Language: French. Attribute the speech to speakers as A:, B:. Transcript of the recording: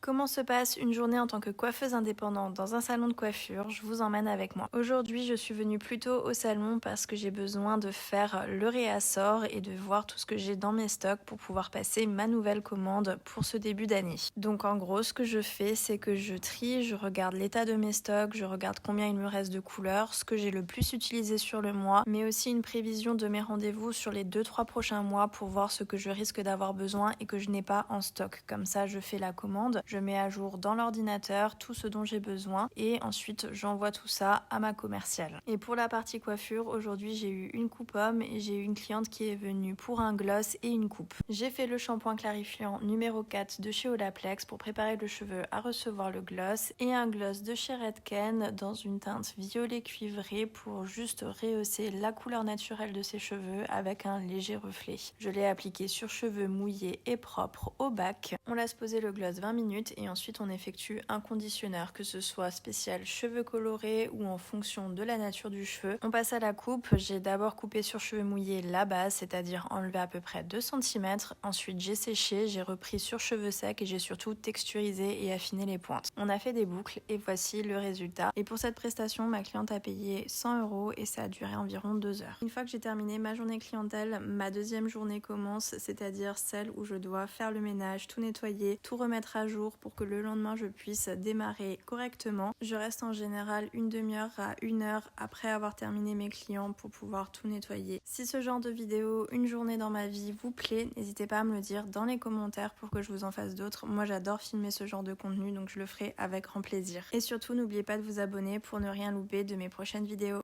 A: Comment se passe une journée en tant que coiffeuse indépendante dans un salon de coiffure? Je vous emmène avec moi. Aujourd'hui, je suis venue plutôt au salon parce que j'ai besoin de faire le réassort et de voir tout ce que j'ai dans mes stocks pour pouvoir passer ma nouvelle commande pour ce début d'année. Donc en gros, ce que je fais, c'est que je trie, je regarde l'état de mes stocks, je regarde combien il me reste de couleurs, ce que j'ai le plus utilisé sur le mois, mais aussi une prévision de mes rendez-vous sur les 2-3 prochains mois pour voir ce que je risque d'avoir besoin et que je n'ai pas en stock. Comme ça, je fais la commande. Je mets à jour dans l'ordinateur tout ce dont j'ai besoin et ensuite j'envoie tout ça à ma commerciale. Et pour la partie coiffure, aujourd'hui j'ai eu une coupe homme et j'ai eu une cliente qui est venue pour un gloss et une coupe. J'ai fait le shampoing clarifiant numéro 4 de chez Olaplex pour préparer le cheveu à recevoir le gloss et un gloss de chez Redken dans une teinte violet cuivré pour juste rehausser la couleur naturelle de ses cheveux avec un léger reflet. Je l'ai appliqué sur cheveux mouillés et propres au bac. On laisse poser le gloss 20 minutes et ensuite on effectue un conditionneur, que ce soit spécial cheveux colorés ou en fonction de la nature du cheveu. On passe à la coupe. J'ai d'abord coupé sur cheveux mouillés la base, c'est-à-dire enlevé à peu près 2 cm. Ensuite j'ai séché, j'ai repris sur cheveux secs et j'ai surtout texturisé et affiné les pointes. On a fait des boucles et voici le résultat. Et pour cette prestation, ma cliente a payé 100 € et ça a duré environ 2 heures. Une fois que j'ai terminé ma journée clientèle, ma deuxième journée commence, c'est-à-dire celle où je dois faire le ménage, tout nettoyer, tout remettre à jour pour que le lendemain je puisse démarrer correctement. Je reste en général une demi-heure à 1 heure après avoir terminé mes clients pour pouvoir tout nettoyer. Si ce genre de vidéo, une journée dans ma vie, vous plaît, n'hésitez pas à me le dire dans les commentaires pour que je vous en fasse d'autres. Moi j'adore filmer ce genre de contenu donc je le ferai avec grand plaisir. Et surtout n'oubliez pas de vous abonner pour ne rien louper de mes prochaines vidéos.